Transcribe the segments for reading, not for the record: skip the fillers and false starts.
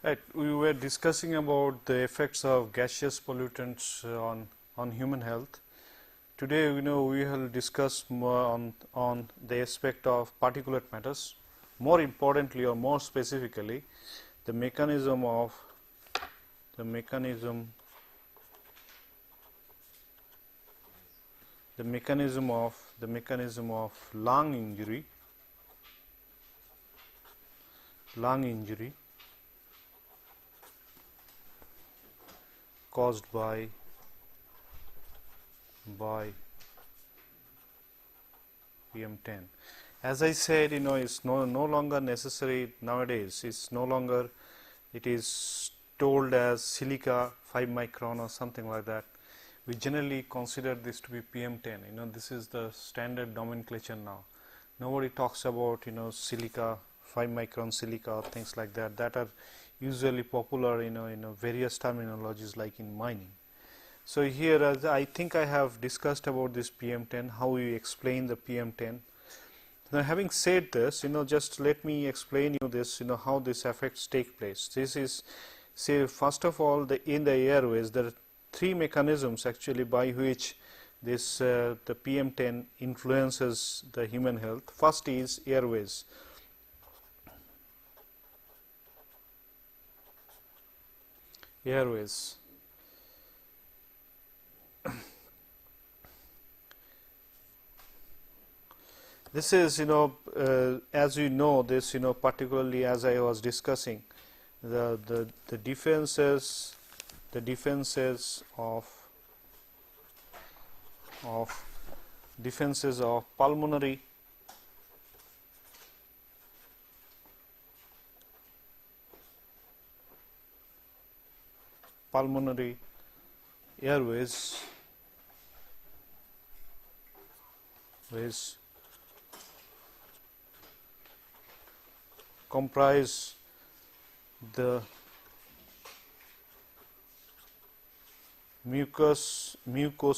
Right, we were discussing about the effects of gaseous pollutants on human health. Today, we will discuss more on the aspect of particulate matters. More importantly, or more specifically, the mechanism of lung injury caused by PM10. As I said, it's no longer necessary nowadays. It's no longer, it is told as silica 5 micron or something like that. We generally consider this to be PM10. This is the standard nomenclature now. Nobody talks about silica 5 micron silica or things like that. That are usually popular in various terminologies like in mining. So here, as I think I have discussed about this PM10, how we explain the PM10. Now, having said this, just let me explain you this, how these effects take place. This is, say, first of all, in the airways, there are three mechanisms actually by which this the PM10 influences the human health. First is airways. This is, as you know, this, particularly as I was discussing, the defenses of pulmonary airways comprise the mucociliary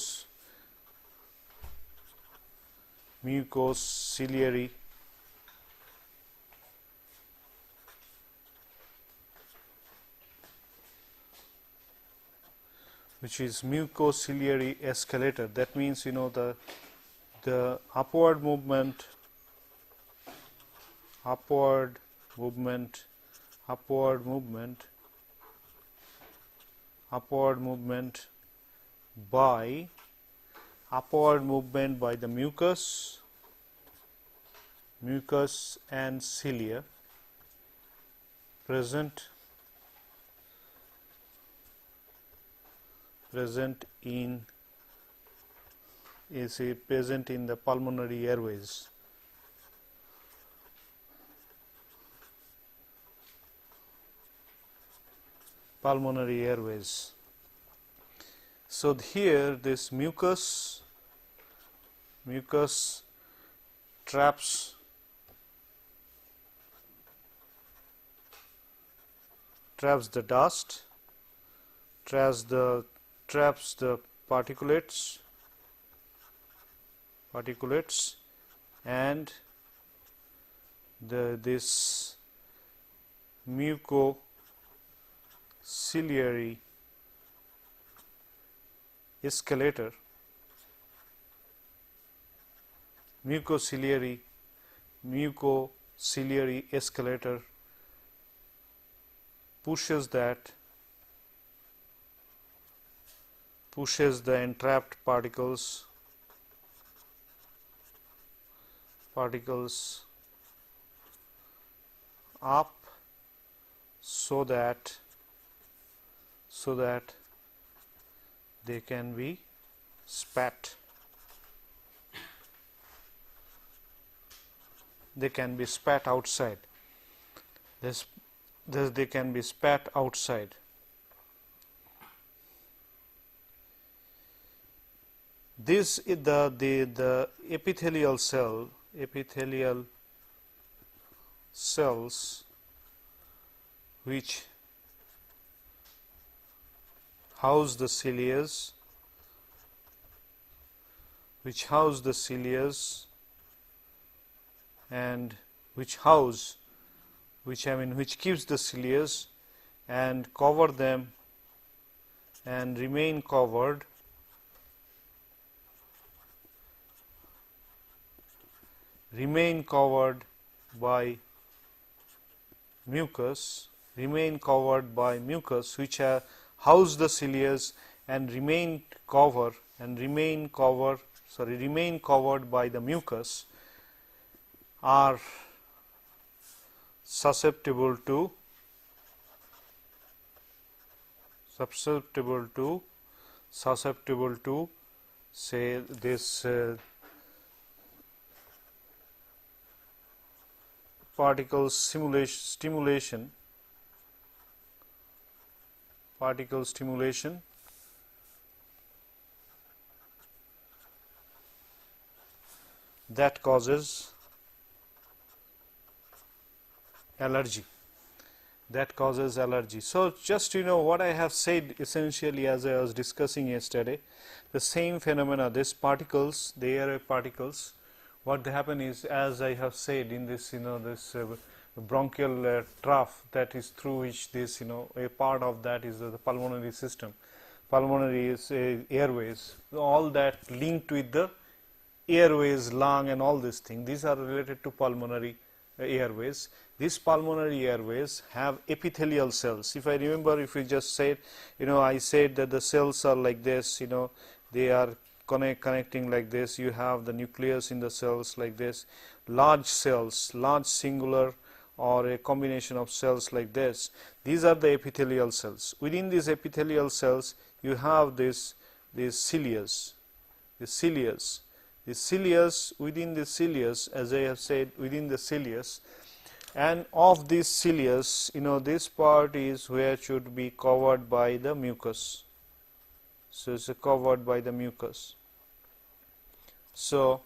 which is mucociliary escalator. That means the upward movement by the mucus and cilia present in the pulmonary airways. So here this mucus traps the dust, traps the particulates, and this mucociliary escalator pushes the entrapped particles up so that they can be spat. They can be spat outside. They can be spat outside. This is the epithelial cells which house the cilia, and which keeps the cilia and cover them and remain covered by mucus, which house the cilia's and remain covered by the mucus, are susceptible to say this particle stimulation that causes allergy. So, just what I have said essentially, as I was discussing yesterday, the same phenomena, these particles, the air particles, what they happen is, as I have said, in this this bronchial trough, that is through which this a part of that is the pulmonary system, pulmonary is airways, all that linked with the airways, lung and all these things, these are related to pulmonary airways. These pulmonary airways have epithelial cells. If I remember, if we just said, I said that the cells are like this, they are connecting like this, you have the nucleus in the cells like this, large cells, large singular or a combination of cells like this, these are the epithelial cells. Within these epithelial cells, you have these cilia's, within the cilia's, as I have said, within the cilia's, and of this cilia's, this part is where it should be covered by the mucus. So, it's covered by the mucus. So,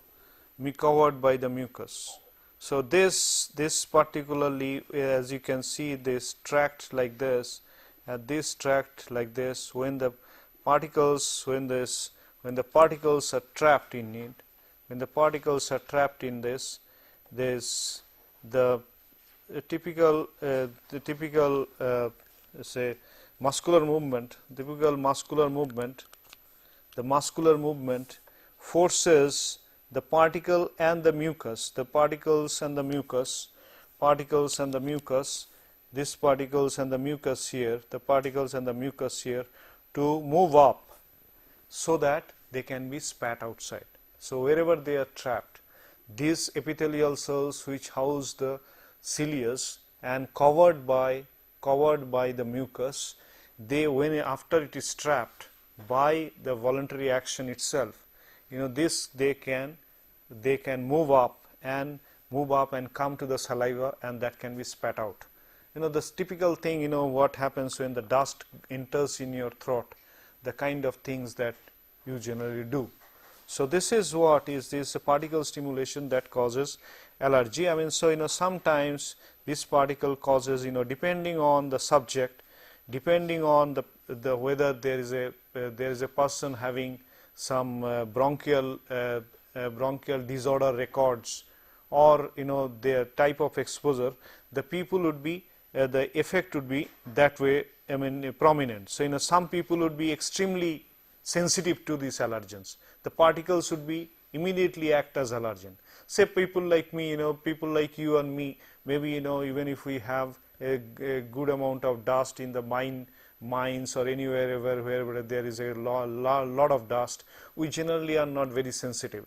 covered by the mucus. So, this particularly, as you can see, this tract like this, and this tract like this, when the particles, when the particles are trapped in it, the typical say muscular movement, the muscular movement forces the particle and the mucus, this particles and the mucus here, to move up so that they can be spat outside. So, wherever they are trapped, these epithelial cells which house the cilia's and covered by the mucus, after it is trapped by the voluntary action itself, they can move up and come to the saliva, and that can be spat out. This typical thing, what happens when the dust enters in your throat, the kind of things that you generally do. So, this is what is this particle stimulation that causes allergy. I mean, so sometimes this particle causes, depending on the subject, depending on the whether there is a person having some bronchial disorder records, or their type of exposure, the people would be the effect would be that way, I mean, prominent. So, some people would be extremely sensitive to these allergens. The particles would be immediately act as allergen. Say people like me, people like you and me, maybe even if we have a good amount of dust in the mines or anywhere wherever there is a lot of dust, we generally are not very sensitive.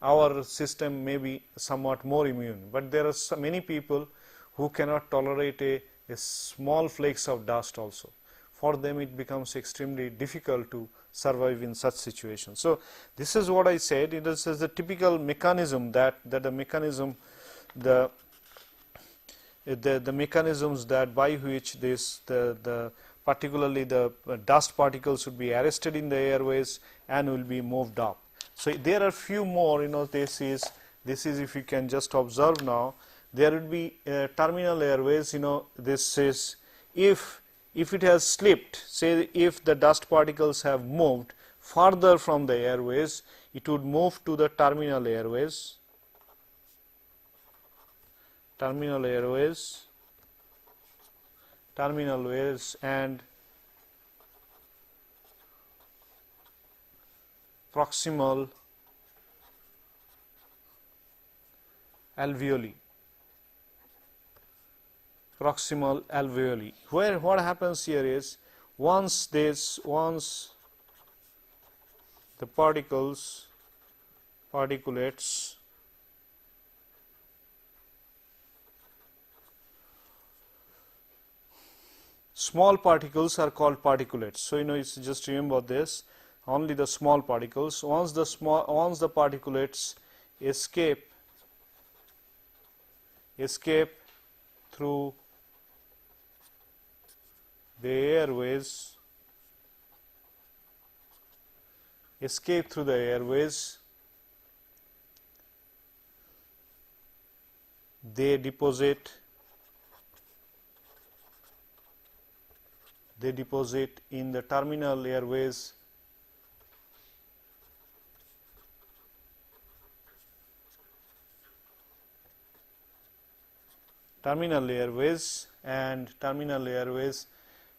Our system may be somewhat more immune, but there are so many people who cannot tolerate a small flakes of dust also. For them it becomes extremely difficult to survive in such situations. So, this is what I said, it is the typical mechanism that the mechanism, the mechanisms that by which particularly the dust particles would be arrested in the airways and will be moved up. So, there are few more, this is if you can just observe now, there would be terminal airways, this is if it has slipped, say if the dust particles have moved further from the airways, it would move to the terminal airways, terminal airways and proximal alveoli. Proximal alveoli. Where what happens here is once the particulates small particles are called particulates. So it's just remember this, only the small particles. Once the particulates escape through the airways, they deposit in the terminal airways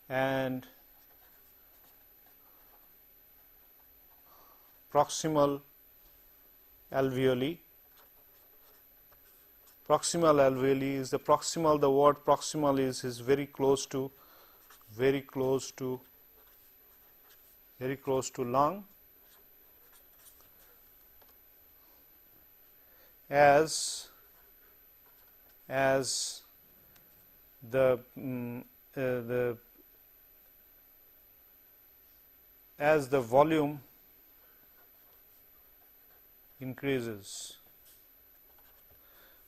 and proximal alveoli. Proximal alveoli is the proximal, the word proximal is very close to lung, as the volume increases.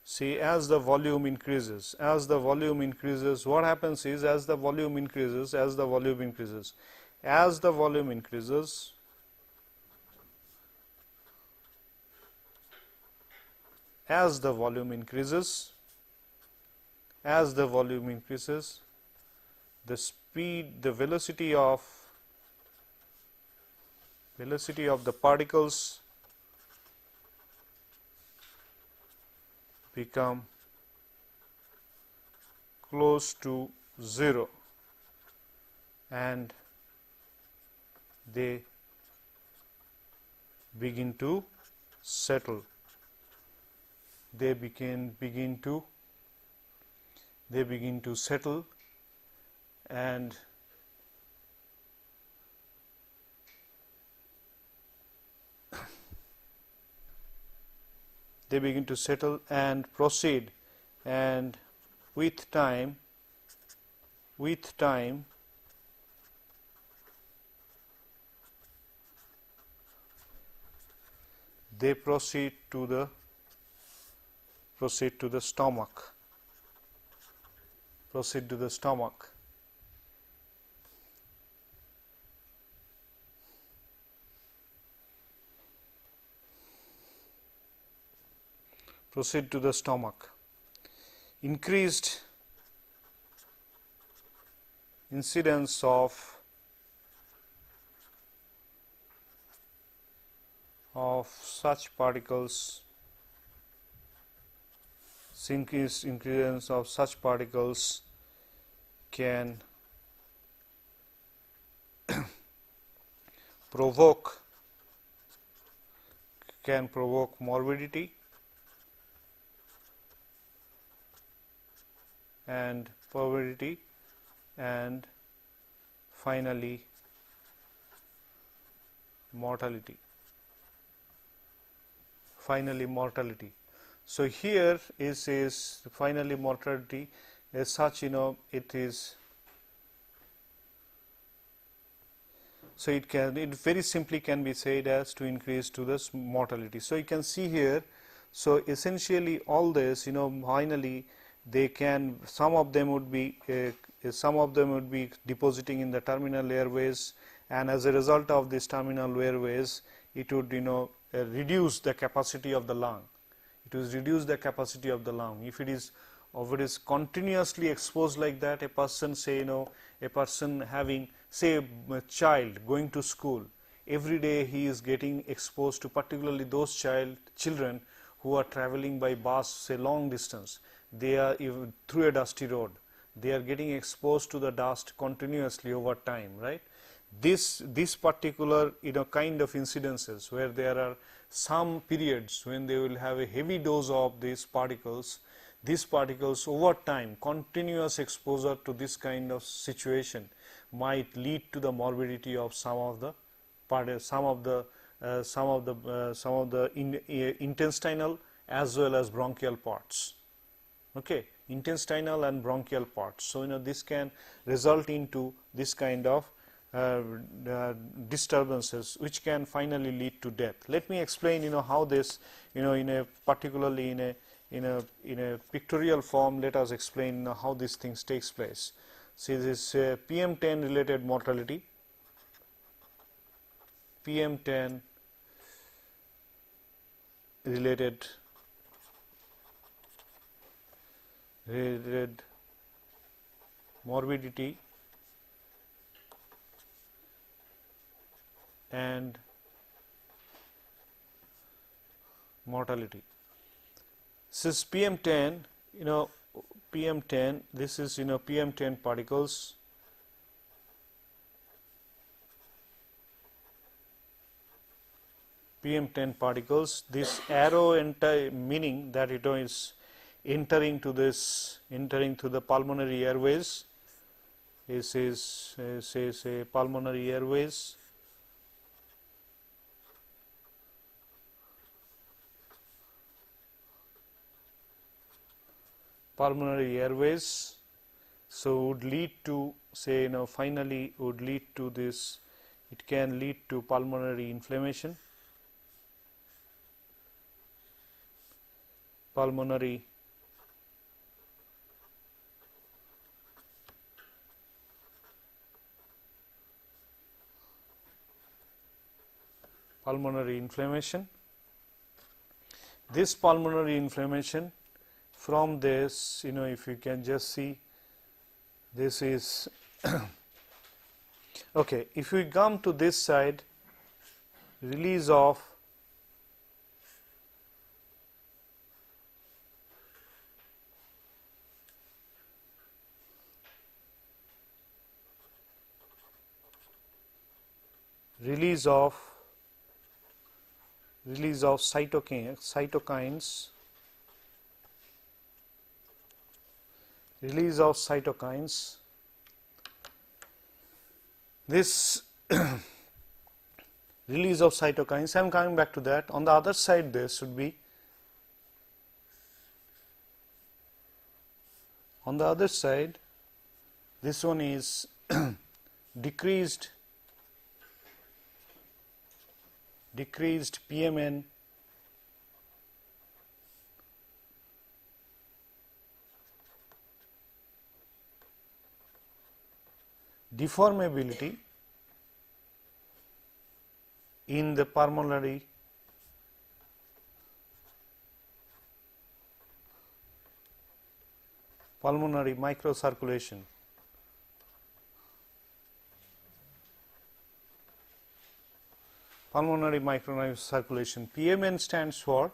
See, as the volume increases, what happens is as the volume increases, the speed, the velocity of the particles become close to 0 and they begin to settle. They begin to settle and proceed, and with time they proceed to the stomach. Increased incidence of such particles, can provoke morbidity and finally mortality. So here is finally mortality. As such, it is. So it very simply can be said as to increase to this mortality. So you can see here. So essentially, all this, finally, they can. Some of them would be depositing in the terminal airways, and as a result of this terminal airways, it would reduce the capacity of the lung. If it is continuously exposed like that, a person having, say, a child going to school, every day he is getting exposed to, particularly those children who are traveling by bus, say, long distance. They are through a dusty road. they are getting exposed to the dust continuously over time, right. This particular kind of incidences where there are some periods when they will have a heavy dose of these particles over time, continuous exposure to this kind of situation might lead to the morbidity of some of the intestinal as well as bronchial parts. Okay, intestinal and bronchial parts. So this can result into this kind of disturbances, which can finally lead to death. Let me explain how this particularly in a pictorial form. Let us explain how these things takes place. See, this PM10 related mortality, PM10 related morbidity and mortality. This is PM10, PM10, this is PM10 particles, PM10 particles. This arrow meaning that it is entering to the pulmonary airways. This is a pulmonary airways. Pulmonary airways, so would lead to finally would lead to this, it can lead to pulmonary inflammation, pulmonary inflammation. This pulmonary inflammation, from this, if you can just see, this is okay. If we come to this side, release of cytokines. Release of cytokines. This release of cytokines, I am coming back to that. On the other side, there should be, on the other side, this one is decreased PMN deformability in the pulmonary microcirculation. Pulmonary microcirculation. PMN stands for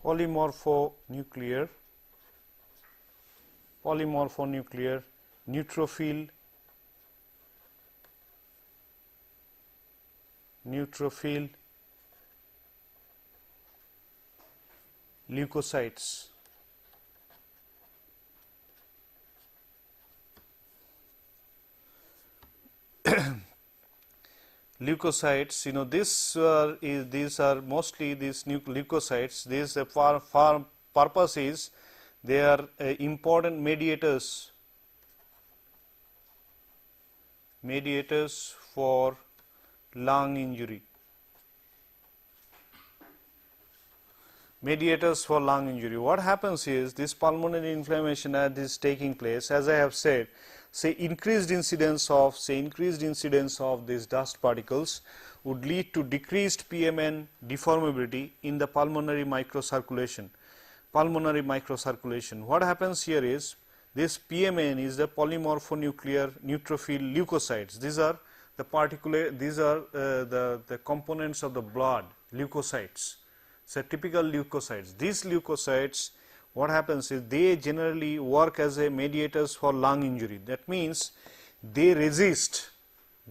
polymorphonuclear neutrophil leukocytes. Leukocytes, these are mostly these leukocytes. These purpose is they are important mediators for lung injury. What happens is this pulmonary inflammation that is taking place, as I have said, say increased incidence of these dust particles would lead to decreased PMN deformability in the pulmonary microcirculation. What happens here is this PMN is the polymorphonuclear neutrophil leukocytes. These are these are the components of the blood, leukocytes. So, typical leukocytes. These leukocytes, what happens is they generally work as a mediators for lung injury. That means they resist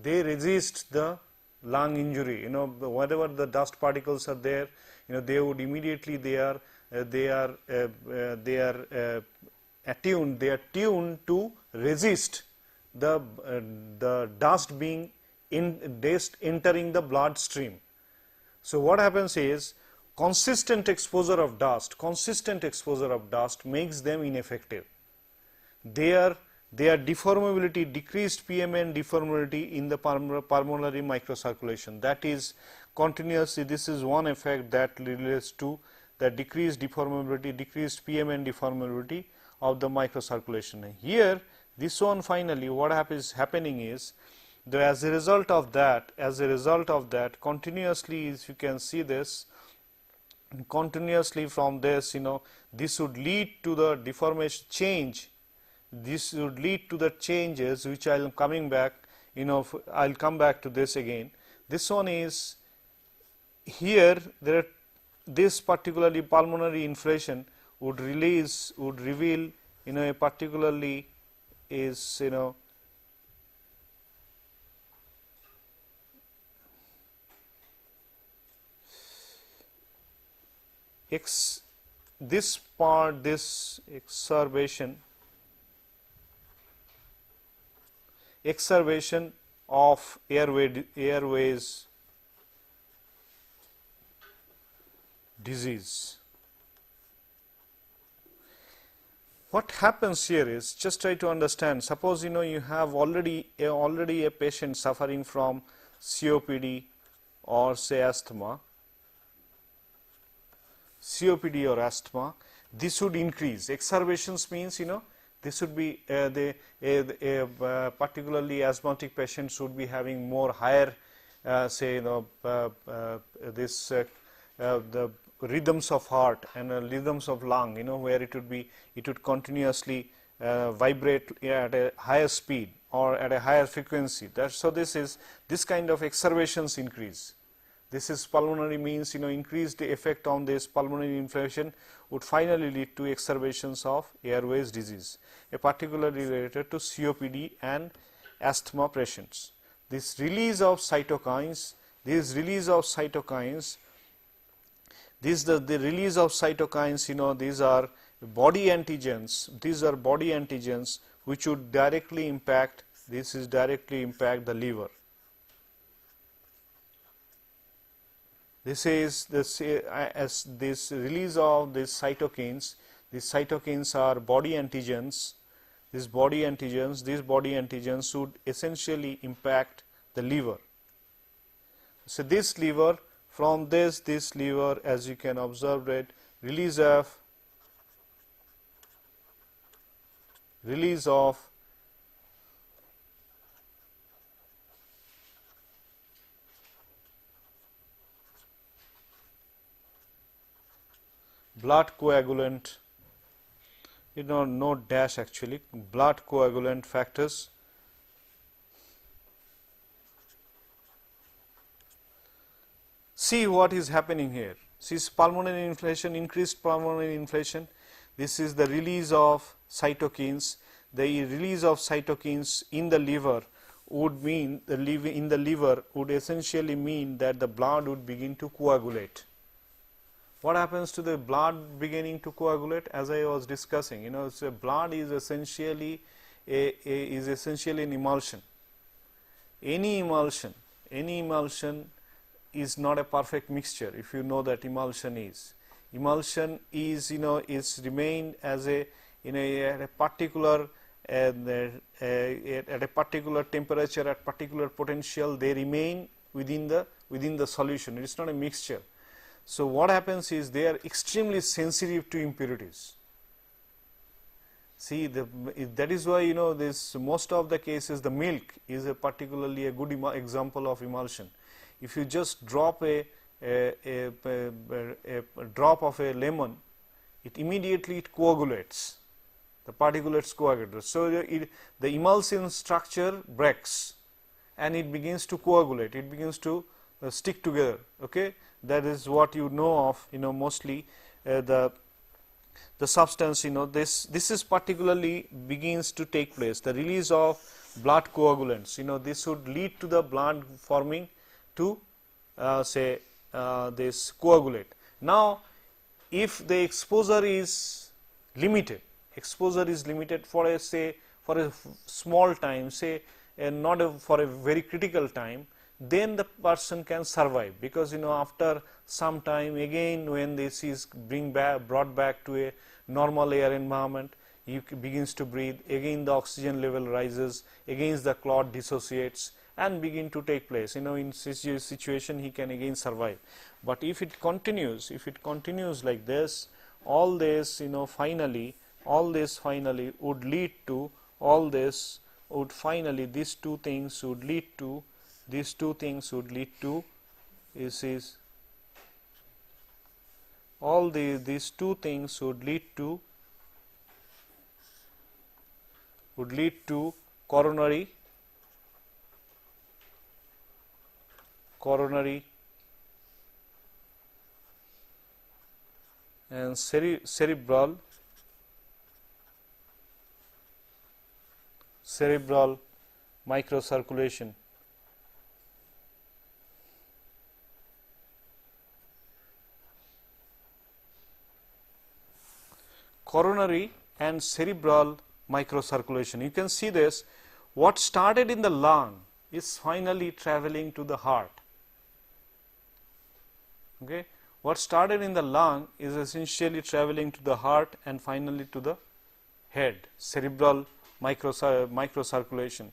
the lung injury. You know, whatever the dust particles are there, you know, they would immediately they are tuned to resist the dust being entering the bloodstream. So what happens is consistent exposure of dust makes them ineffective. Their deformability, decreased PMN deformability in the pulmonary microcirculation, that is continuously, this is one effect that relates to the decreased deformability, decreased PMN deformability of the microcirculation. Here this one finally what happening is that as a result of that continuously, as you can see this, continuously from this, you know, this would lead to the deformation change. This would lead to the changes which I am coming back, you know, I will come back to this again. This one is here, there are this particularly pulmonary inflation would reveal, you know, a particularly is, you know, this exacerbation of airways disease. What happens here is, just try to understand, suppose you know you have already a patient suffering from COPD or say asthma, this would increase. Exacerbations means, you know, this would be particularly asthmatic patients would be having more higher say, you know, the rhythms of heart and rhythms of lung, you know, where it would continuously vibrate at a higher speed or at a higher frequency. So this kind of exacerbations increase. This is pulmonary means, you know, increased effect on this pulmonary inflammation would finally lead to exacerbations of airways disease, particularly related to COPD and asthma patients. This release of cytokines, the release of cytokines, you know, these are body antigens which would directly impact, the liver. This is as this release of these cytokines are body antigens. These body antigens would essentially impact the liver. So this liver, from this liver, as you can observe it, release of blood coagulant, you know, no dash actually, blood coagulant factors. See what is happening here. See, pulmonary inflammation, increased pulmonary inflammation. This is the release of cytokines. The release of cytokines in the liver would mean would essentially mean that the blood would begin to coagulate. What happens to the blood beginning to coagulate? As I was discussing, you know, so blood is essentially an emulsion. Any emulsion is not a perfect mixture. If you know that emulsion is, you know, is remained as a, you know, at a particular temperature, at particular potential, they remain within the solution. It is not a mixture. So what happens is they are extremely sensitive to impurities. See, that is why, you know, this most of the cases the milk is particularly a good example of emulsion. If you just drop a drop of a lemon, it immediately coagulates. The particulates coagulate. So the emulsion structure breaks, and it begins to coagulate, it begins to stick together. Okay, that is what you know of, mostly the substance, this is particularly begins to take place, the release of blood coagulants. This would lead to the blood forming to say this coagulate. Now, if the exposure is limited for a for a small time, say not for a very critical time, then the person can survive, because after some time again, when this is brought back to a normal air environment, he begins to breathe, again the oxygen level rises, again the clot dissociates and begin to take place. In such a situation he can again survive. But if it continues like this, all this finally would lead to these two things would lead to these two things would lead to coronary and cerebral microcirculation. Coronary and cerebral microcirculation. You can see this, what started in the lung is finally traveling to the heart. Okay, what started in the lung is essentially traveling to the heart and finally to the head, cerebral microcirculation.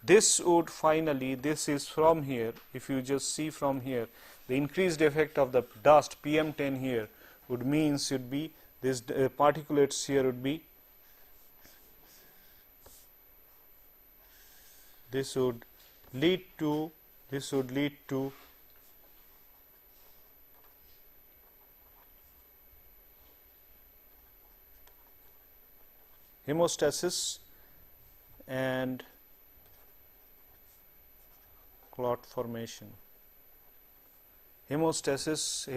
This would finally, this is from here, if you just see from here, the increased effect of the dust PM10 here would means should be this particulates here would be, this would lead to hemostasis and clot formation. Hemostasis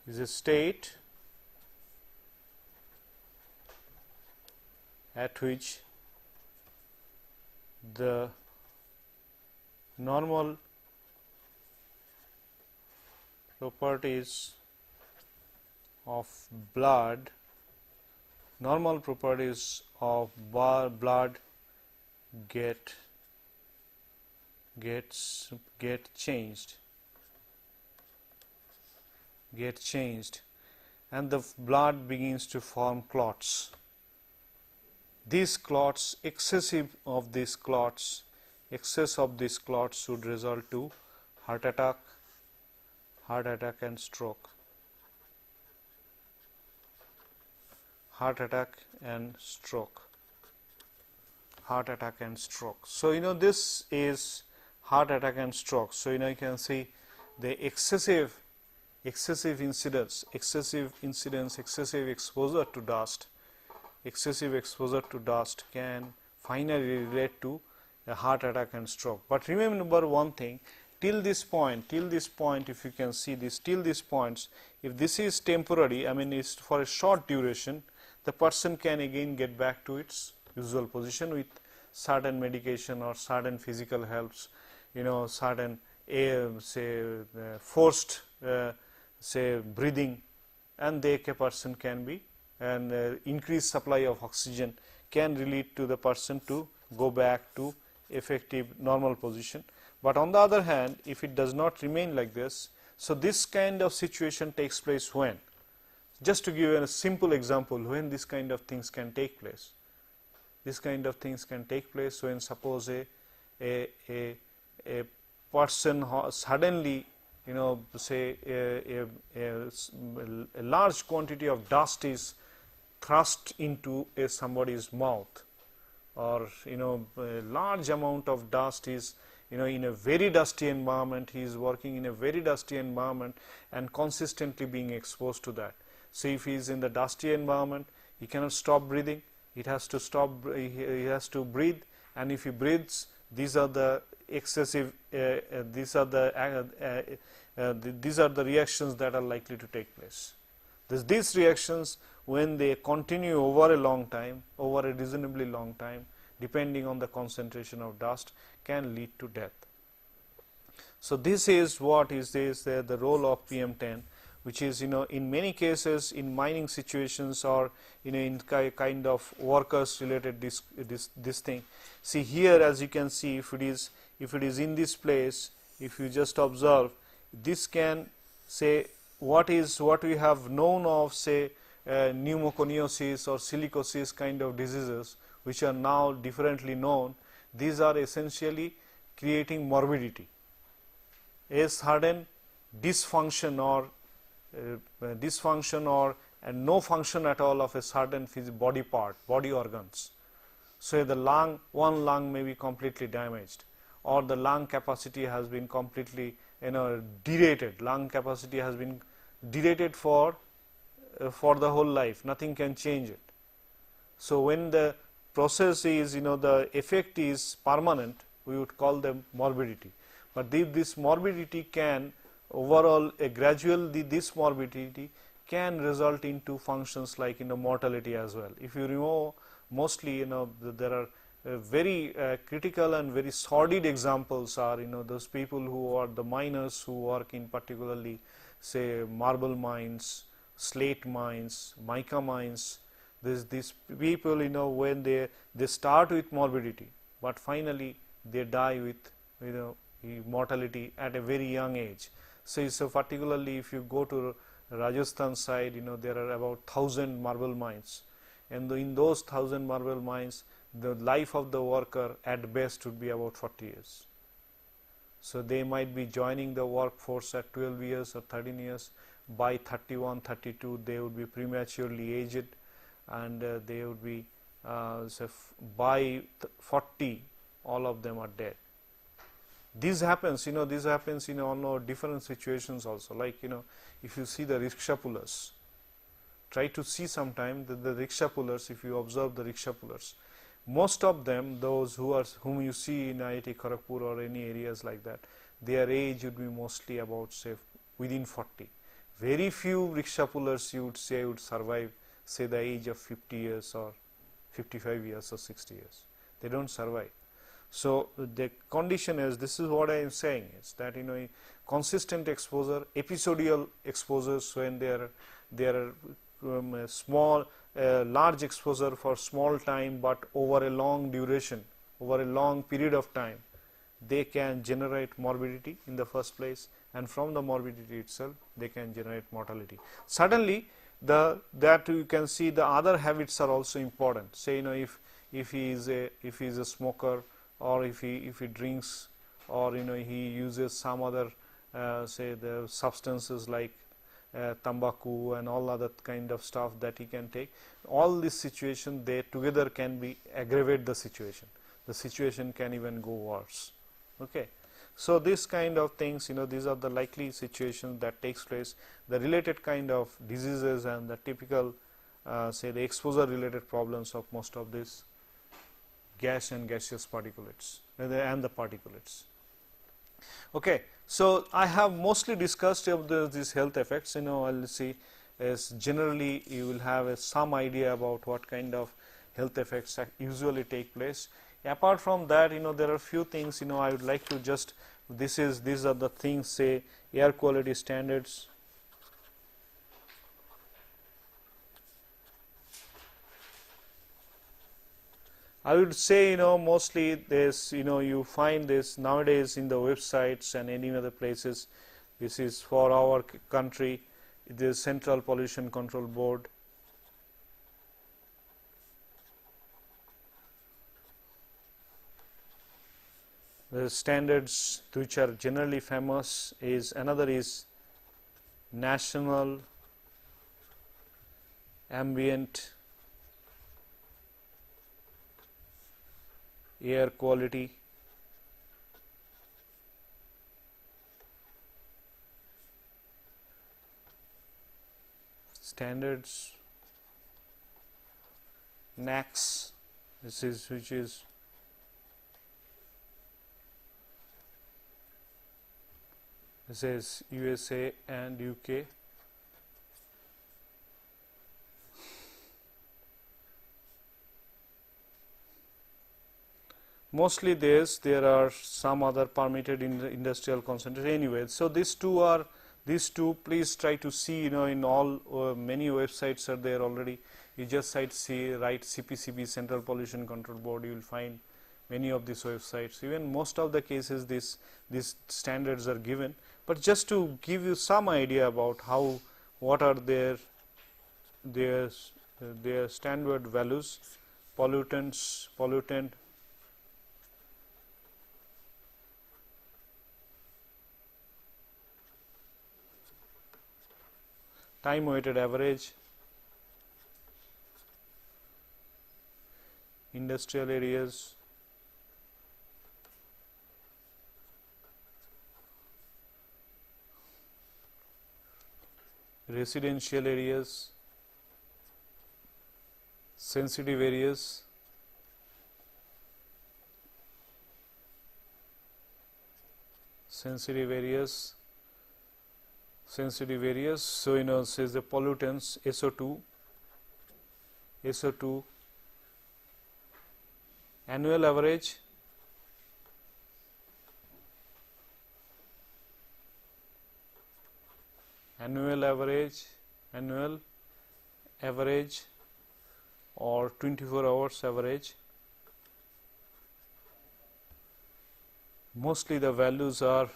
is a state at which the normal properties of blood get changed, and the blood begins to form clots. These clots, excess of these clots would result to heart attack and stroke. So this is heart attack and stroke. So you can see the excessive exposure to dust can finally relate to a heart attack and stroke. But remember one thing, till this point, if you can see this, till this point, if this is temporary, I mean it's for a short duration, the person can again get back to its usual position with certain medication or certain physical helps, certain forced breathing, and a person can be, and increased supply of oxygen can lead to the person to go back to effective normal position. But on the other hand, if it does not remain like this, so this kind of situation takes place when? Just to give a simple example, when this kind of things can take place. This kind of things can take place when suppose a person suddenly, say a large quantity of dust is thrust into somebody's mouth, or a large amount of dust is in a very dusty environment, he is working in a very dusty environment and consistently being exposed to that. So if he is in the dusty environment, he cannot stop breathing, he has to stop, he has to breathe, and if he breathes, these are the excessive, these are the reactions that are likely to take place. These reactions, when they continue over a long time, over a reasonably long time, depending on the concentration of dust, can lead to death. So this is what is the role of PM10, which is in many cases in mining situations or in kind of workers related this thing. See here, as you can see, if it is in this place, if you just observe, this can say what we have known of, say pneumoconiosis or silicosis kind of diseases, which are now differently known. These are essentially creating morbidity, a certain dysfunction or and no function at all of a certain body part, body organs. So the lung, one lung may be completely damaged, or the lung capacity has been completely derated. Lung capacity has been derated for the whole life. Nothing can change it. So when the process is, the effect is permanent, we would call them morbidity. But this morbidity can overall this morbidity can result into functions like mortality as well. If you remove, mostly there are very critical and very sordid examples are those people who are the miners who work in particularly say marble mines, slate mines, mica mines. These people when they start with morbidity, but finally they die with mortality at a very young age. So particularly if you go to Rajasthan side, there are about 1,000 marble mines, and in those 1,000 marble mines, the life of the worker at best would be about 40 years. So they might be joining the workforce at 12 years or 13 years. By 31, 32, they would be prematurely aged, and they would be by 40, all of them are dead. This happens, in all different situations also. Like, if you see the rickshaw pullers, try to see sometime the rickshaw pullers. If you observe the rickshaw pullers, most of them, those whom you see in IIT Kharagpur or any areas like that, their age would be mostly about say within 40. Very few rickshaw pullers you would say would survive say the age of 50 years or 55 years or 60 years. They don't survive. So the condition is, this is what I am saying, is that consistent exposure, episodial exposures when there are small, large exposure for small time, but over a long duration, over a long period of time, they can generate morbidity in the first place, and from the morbidity itself they can generate mortality. Suddenly that you can see the other habits are also important. Say if he is a smoker, or if he drinks, or he uses some other say the substances like tobacco and all other kind of stuff that he can take, all this situation, they together can be aggravate the situation. The situation can even go worse. Okay. So this kind of things, these are the likely situations that takes place, the related kind of diseases and the typical say the exposure related problems of most of these gas and gaseous particulates and the particulates. Okay. So I have mostly discussed of these health effects. I'll see as generally you will have some idea about what kind of health effects usually take place. Apart from that, there are few things I would like to just, these are the things, say air quality standards. I would say mostly this you find this nowadays in the websites and any other places. This is for our country, the Central Pollution Control Board. The standards which are generally famous is, another is National Ambient Air Quality standards NACs, this is which is this is USA and UK. Mostly there are some other permitted in the industrial concentration anyway. So these two, please try to see, in all many websites are there already. You just write CPCB, Central Pollution Control Board, you will find many of these websites. Even most of the cases these standards are given, but just to give you some idea about what are their standard values. Pollutant time weighted average, industrial areas, residential areas, sensitive areas, So says the pollutants SO2 annual average, or 24 hours average. Mostly the values are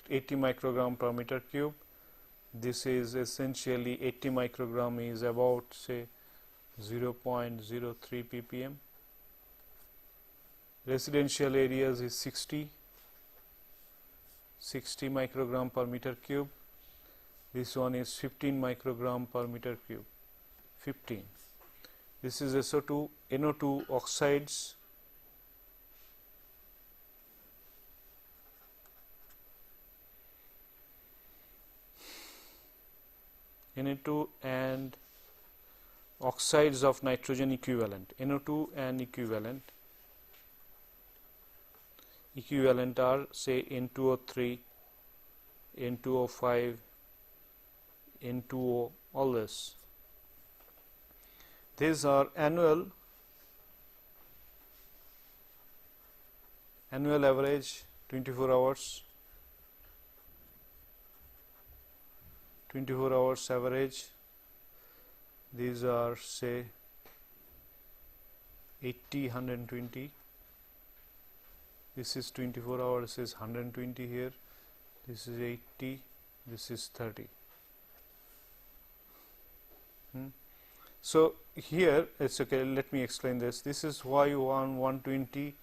80 microgram per meter cube. This is essentially 80 microgram is about say 0.03 ppm. Residential areas is 60 microgram per meter cube. This one is 15 microgram per meter cube. 15. This is SO2, NO2 oxides. NO2 and oxides of nitrogen equivalent. NO2 and equivalent are say N2O3, N2O5, N2O, all this. These are annual average 24 hours average. These are say 80, 120. This is 24 hours, this is 120 here. This is 80, this is 30. So here it's okay, let me explain this. This is why 120,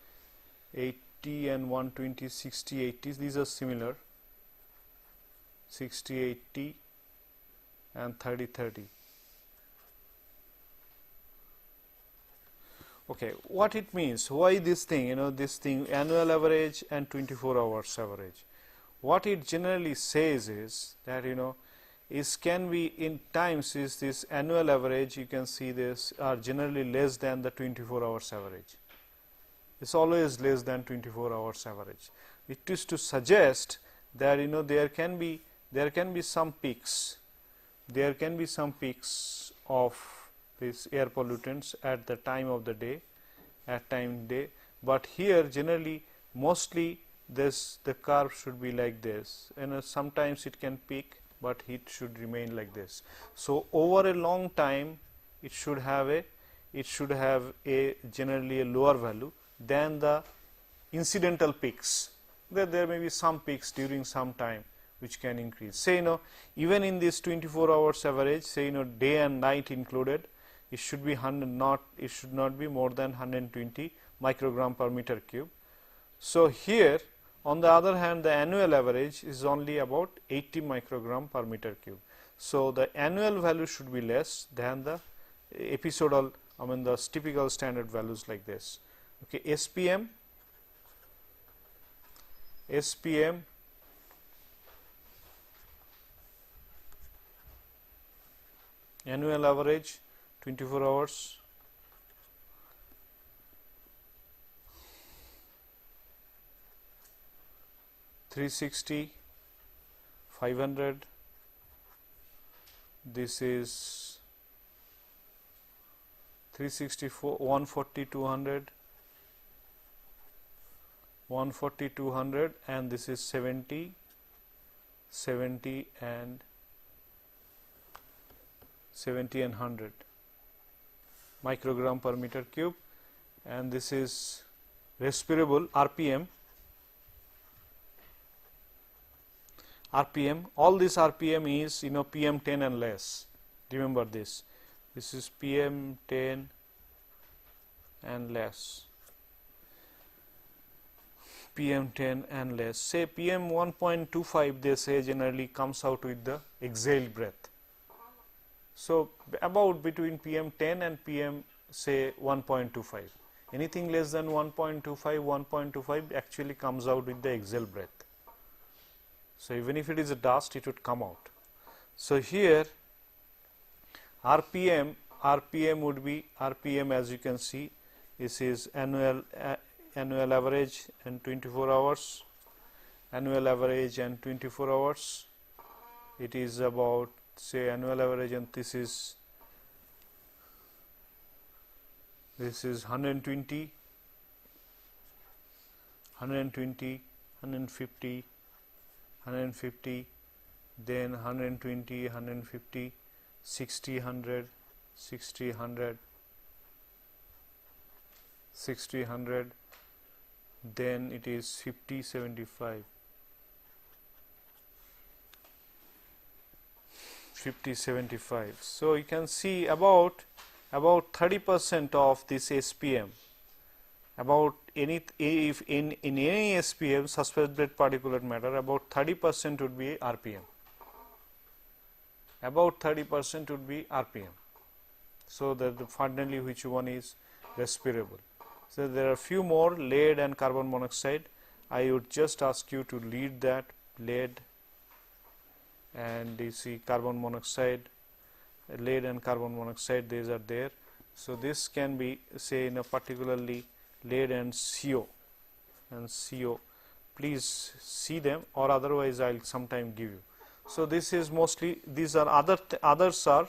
80 and 120, 60, 80, these are similar, 60, 80 and 30, 30. Okay, what it means, why this thing, this thing annual average and 24 hours average. What it generally says is that, is can be in times is this annual average, you can see this are generally less than the 24 hours average. It's always less than 24 hours average. It is to suggest that there can be some peaks. There can be some peaks of these air pollutants at the time of the day, but here generally mostly the curve should be like this, sometimes it can peak, but it should remain like this. So over a long time it should have a generally a lower value than the incidental peaks. There may be some peaks during some time which can increase. Say even in this 24 hours average, say day and night included, it should be it should not be more than 120 microgram per meter cube. So here on the other hand, the annual average is only about 80 microgram per meter cube. So the annual value should be less than the episodal, the typical standard values like this. Okay, SPM Annual average 24 hours. $360, $500. This is 364, 140, 200, 140, 200, and this is 70, 70 and 100 microgram per meter cube, and this is respirable RPM. All this RPM is PM10 and less. Remember this. This is PM10 and less. PM10 and less. Say PM 1.25, they say generally comes out with the exhaled breath. So about between PM10 and PM say 1.25. Anything less than 1.25, 1.25 actually comes out with the exhaled breath. So even if it is a dust, it would come out. So here RPM would be RPM, as you can see, this is annual average and 24 hours. Annual average and 24 hours. It is about, say, annual average, and this is 120, 120, 150, 150, then 120, 150, 60, 100, 60, 100, 60, 100, then it is 50, 75, 50, 75. So you can see about 30% of this SPM, about if in any SPM, suspended particulate matter, about 30% would be RPM. About 30% would be RPM. So that finally which one is respirable. So there are a few more, lead and carbon monoxide. I would just ask you to read that. Lead and you see carbon monoxide, lead and carbon monoxide, these are there. So this can be, say, in a particularly lead and CO, please see them, or otherwise I will sometime give you. So this is mostly, these are others are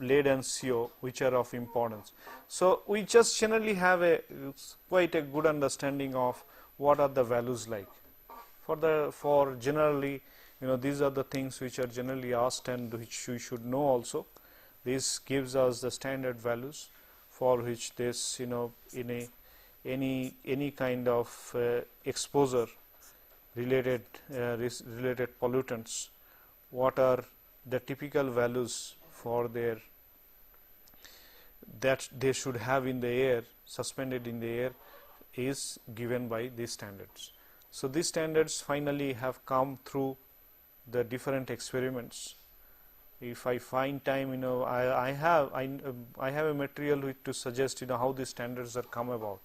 lead and CO, which are of importance. So we just generally have quite a good understanding of what are the values like. For generally, these are the things which are generally asked and which we should know also. This gives us the standard values for which this, in any kind of exposure related pollutants, what are the typical values for their that they should have in the air, suspended in the air, is given by these standards. So these standards finally have come through the different experiments. If I find time, I have a material to suggest how these standards are come about,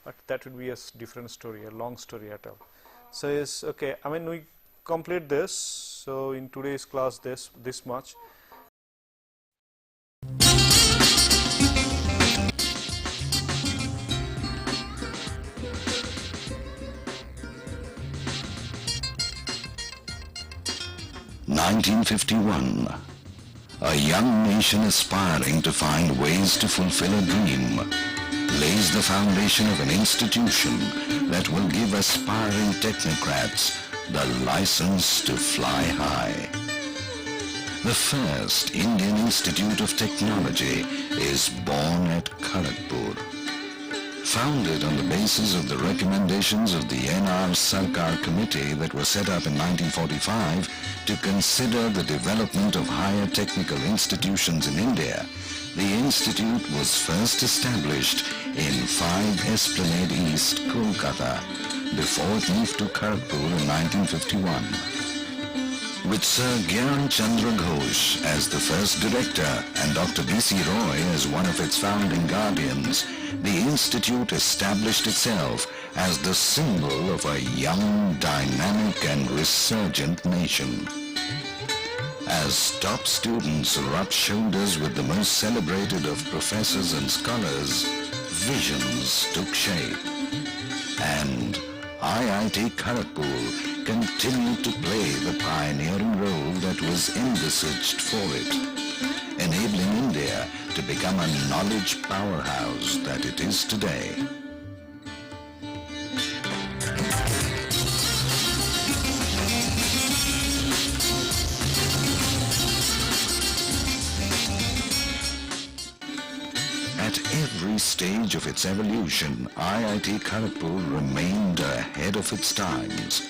but that would be a different story, a long story at all. So yes, okay. We complete this. So in today's class, this much. (1951). A young nation aspiring to find ways to fulfill a dream lays the foundation of an institution that will give aspiring technocrats the license to fly high. The first Indian Institute of Technology is born at Kharagpur. Founded on the basis of the recommendations of the N.R. Sarkar Committee that was set up in 1945 to consider the development of higher technical institutions in India, the institute was first established in 5 Esplanade East, Kolkata, before it moved to Kharagpur in 1951. With Sir Gyan Chandra Ghosh as the first director and Dr. B.C. Roy as one of its founding guardians, the institute established itself as the symbol of a young, dynamic and resurgent nation. As top students rub shoulders with the most celebrated of professors and scholars, visions took shape. And IIT Kharagpur continued to play the pioneering role that was envisaged for it, enabling India to become a knowledge powerhouse that it is today. At every stage of its evolution, IIT Kharagpur remained ahead of its times.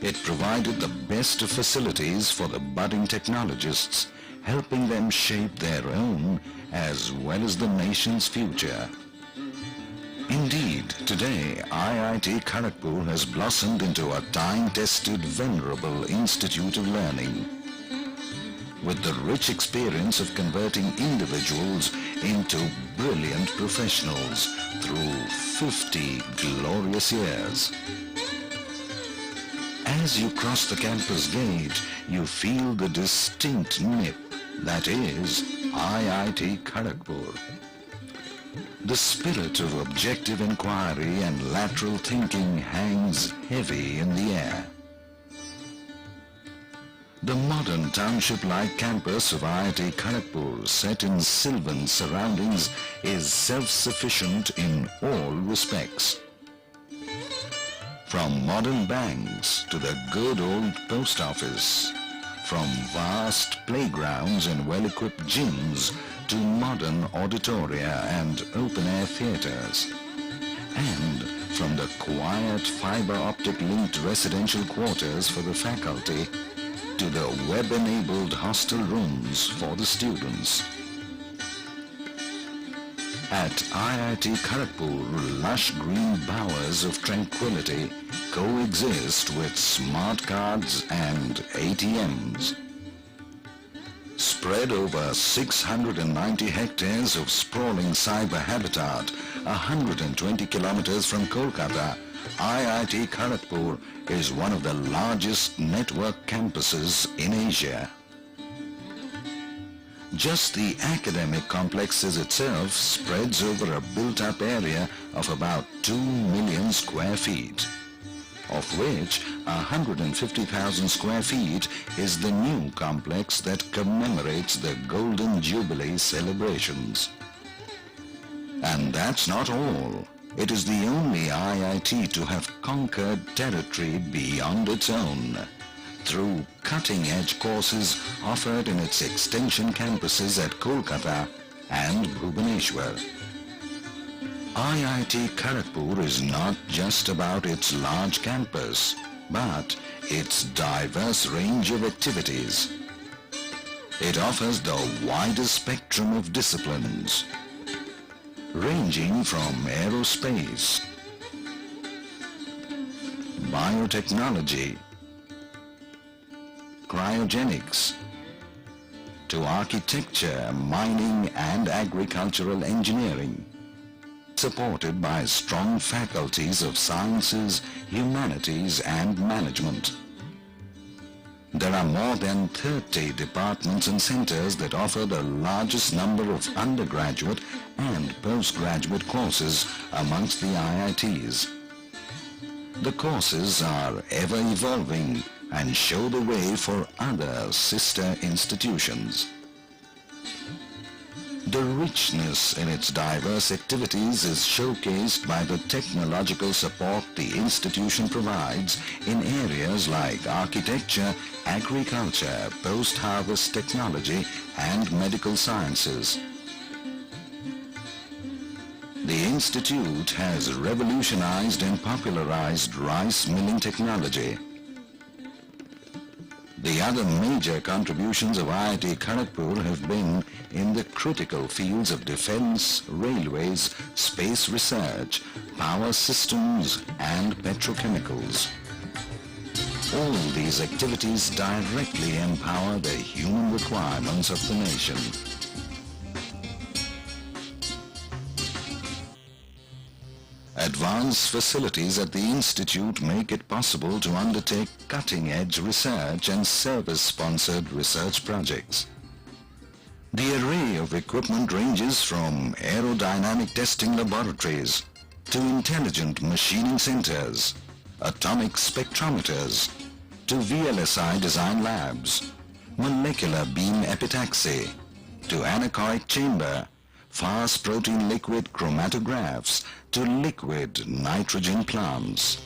It provided the best of facilities for the budding technologists, helping them shape their own as well as the nation's future. Indeed, today IIT Kharagpur has blossomed into a time-tested, venerable institute of learning, with the rich experience of converting individuals into brilliant professionals through 50 glorious years. As you cross the campus gate, you feel the distinct nip that is IIT Kharagpur. The spirit of objective inquiry and lateral thinking hangs heavy in the air. The modern township-like campus of IIT Kharagpur, set in sylvan surroundings, is self-sufficient in all respects. From modern banks to the good old post office, from vast playgrounds and well-equipped gyms to modern auditoria and open-air theaters, and from the quiet fiber-optic linked residential quarters for the faculty to the web-enabled hostel rooms for the students. At IIT Kharagpur, lush green bowers of tranquility coexist with smart cards and ATMs. Spread over 690 hectares of sprawling cyber habitat, 120 kilometers from Kolkata, IIT Kharagpur is one of the largest network campuses in Asia. Just the academic complexes itself spreads over a built-up area of about 2 million square feet, of which 150,000 square feet is the new complex that commemorates the Golden Jubilee celebrations. And that's not all. It is the only IIT to have conquered territory beyond its own through cutting-edge courses offered in its extension campuses at Kolkata and Bhubaneswar. IIT Kharagpur is not just about its large campus, but its diverse range of activities. It offers the widest spectrum of disciplines, ranging from aerospace, biotechnology, cryogenics, to architecture, mining and agricultural engineering, supported by strong faculties of sciences, humanities and management. There are more than 30 departments and centers that offer the largest number of undergraduate and postgraduate courses amongst the IITs. The courses are ever evolving and show the way for other sister institutions. The richness in its diverse activities is showcased by the technological support the institution provides in areas like architecture, agriculture, post-harvest technology and medical sciences. The institute has revolutionized and popularized rice milling technology. The other major contributions of IIT Kharagpur have been in the critical fields of defense, railways, space research, power systems and petrochemicals. All these activities directly empower the human requirements of the nation. Advanced facilities at the Institute make it possible to undertake cutting-edge research and service-sponsored research projects. The array of equipment ranges from aerodynamic testing laboratories to intelligent machining centers, atomic spectrometers, to VLSI design labs, molecular beam epitaxy, to anechoic chamber, fast protein liquid chromatographs, to liquid nitrogen plants.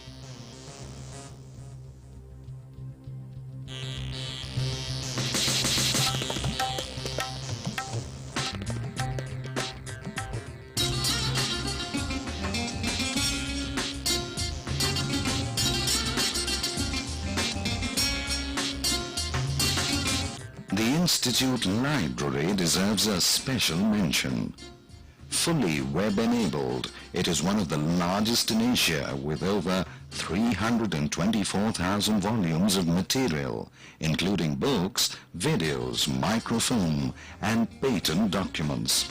The Institute Library deserves a special mention. Fully web-enabled, it is one of the largest in Asia with over 324,000 volumes of material, including books, videos, microfilm, and patent documents.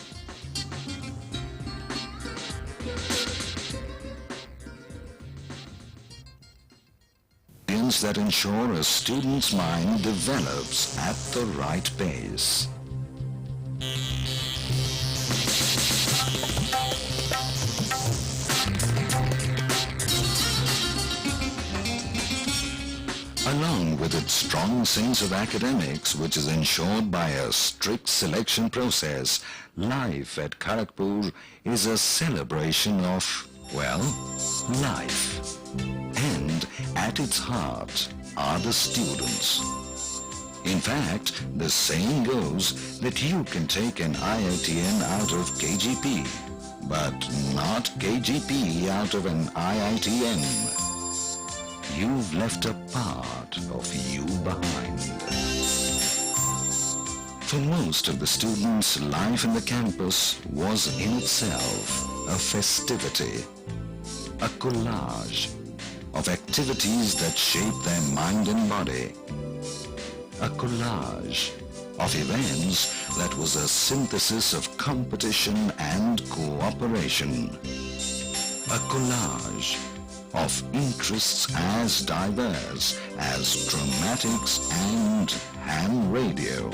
That ensure a student's mind develops at the right pace. Along with its strong sense of academics, which is ensured by a strict selection process, life at Kharagpur is a celebration of, well, life. And at its heart are the students. In fact, the saying goes that you can take an IITN out of KGP, but not KGP out of an IITN. You've left a part of you behind. For most of the students, life in the campus was in itself a festivity, a collage of activities that shape their mind and body, a collage of events that was a synthesis of competition and cooperation, a collage of interests as diverse as dramatics and ham radio.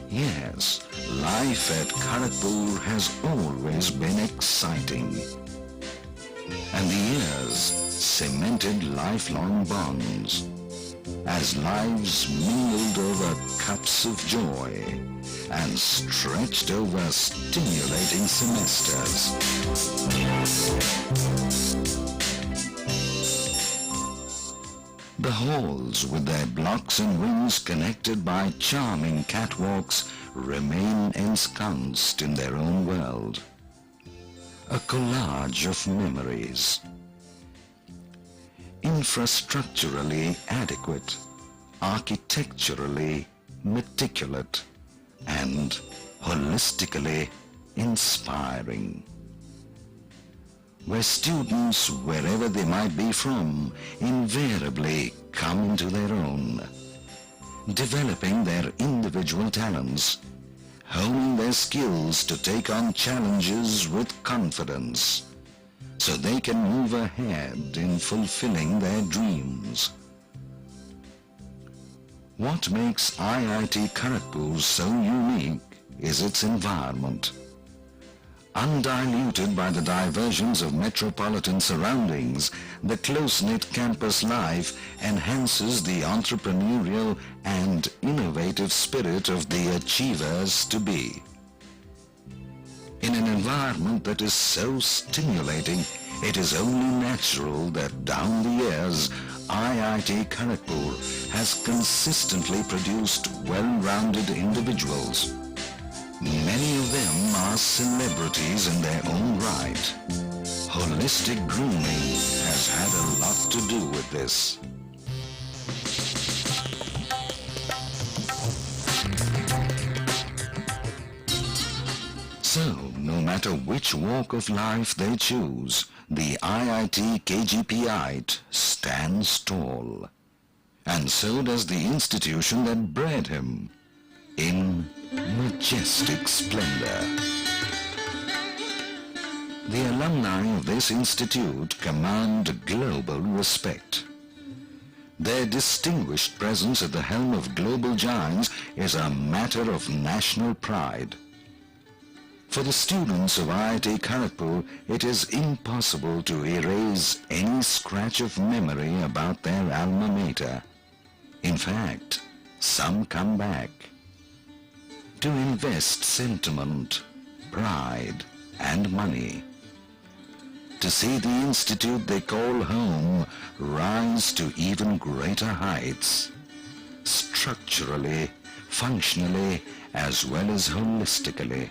Yes, life at Kharagpur has always been exciting, and the years cemented lifelong bonds as lives mingled over cups of joy and stretched over stimulating semesters. The halls with their blocks and wings connected by charming catwalks remain ensconced in their own world. A collage of memories. Infrastructurally adequate, architecturally meticulous, and holistically inspiring. Where students, wherever they might be from, invariably come into their own, developing their individual talents, honing their skills to take on challenges with confidence, so they can move ahead in fulfilling their dreams. What makes IIT Kharagpur so unique is its environment. Undiluted by the diversions of metropolitan surroundings, the close-knit campus life enhances the entrepreneurial and innovative spirit of the achievers-to-be. In an environment that is so stimulating, it is only natural that down the years, IIT Kharagpur has consistently produced well-rounded individuals. Many of them are celebrities in their own right. Holistic grooming has had a lot to do with this. So, no matter which walk of life they choose, the IIT KGPite stands tall. And so does the institution that bred him, in majestic splendor. The alumni of this institute command global respect. Their distinguished presence at the helm of global giants is a matter of national pride. For the students of IIT Kharagpur, it is impossible to erase any scratch of memory about their alma mater. In fact, some come back to invest sentiment, pride, and money, to see the institute they call home rise to even greater heights, structurally, functionally, as well as holistically.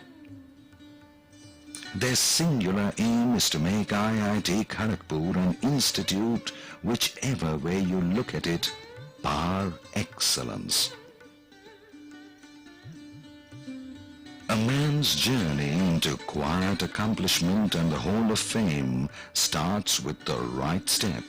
Their singular aim is to make IIT Kharagpur an institute, whichever way you look at it, par excellence. A man's journey into quiet accomplishment and the Hall of Fame starts with the right step.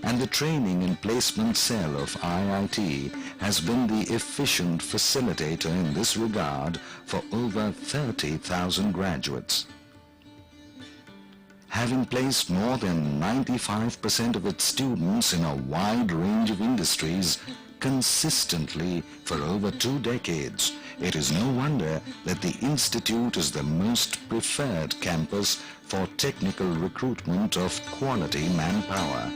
And the training and placement cell of IIT has been the efficient facilitator in this regard for over 30,000 graduates. Having placed more than 95% of its students in a wide range of industries consistently for over 2 decades, it is no wonder that the institute is the most preferred campus for technical recruitment of quality manpower.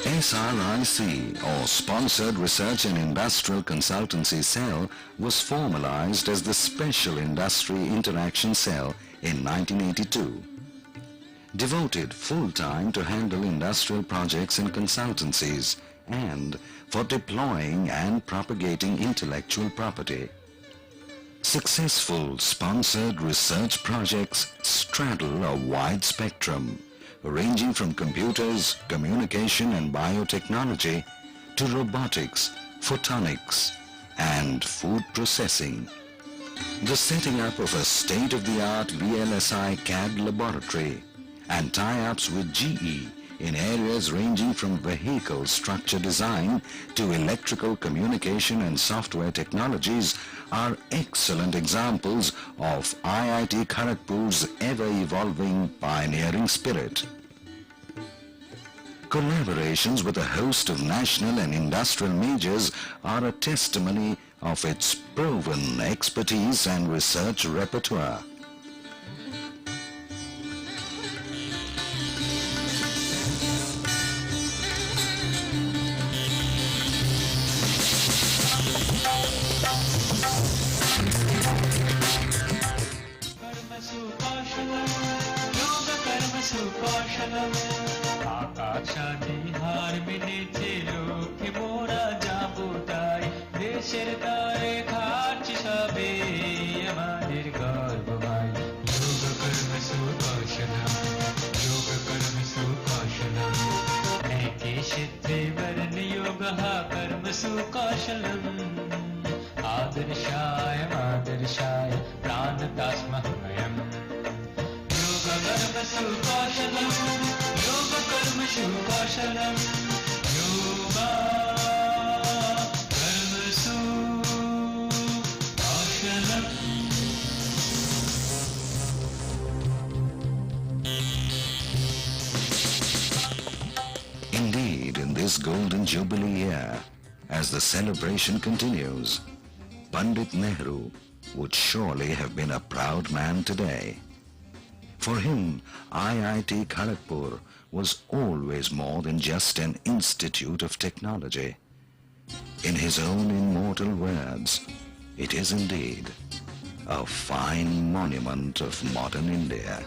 SRIC, or Sponsored Research and Industrial Consultancy Cell, was formalized as the Special Industry Interaction Cell in 1982. Devoted full-time to handle industrial projects and consultancies, and for deploying and propagating intellectual property. Successful sponsored research projects straddle a wide spectrum, ranging from computers, communication and biotechnology to robotics, photonics, and food processing. The setting up of a state-of-the-art VLSI CAD laboratory and tie-ups with GE in areas ranging from vehicle structure design to electrical communication and software technologies are excellent examples of IIT Kharagpur's ever-evolving pioneering spirit. Collaborations with a host of national and industrial majors are a testimony of its proven expertise and research repertoire. आदर्शाय मादर्शाय प्राणदास्मह्वयम् योगकर्मसु कौशलम् योगकर्मसु कौशलम् योगकर्मसु कौशलम्. Indeed, in this golden jubilee year, as the celebration continues, Pandit Nehru would surely have been a proud man today. For him, IIT Kharagpur was always more than just an institute of technology. In his own immortal words, it is indeed a fine monument of modern India.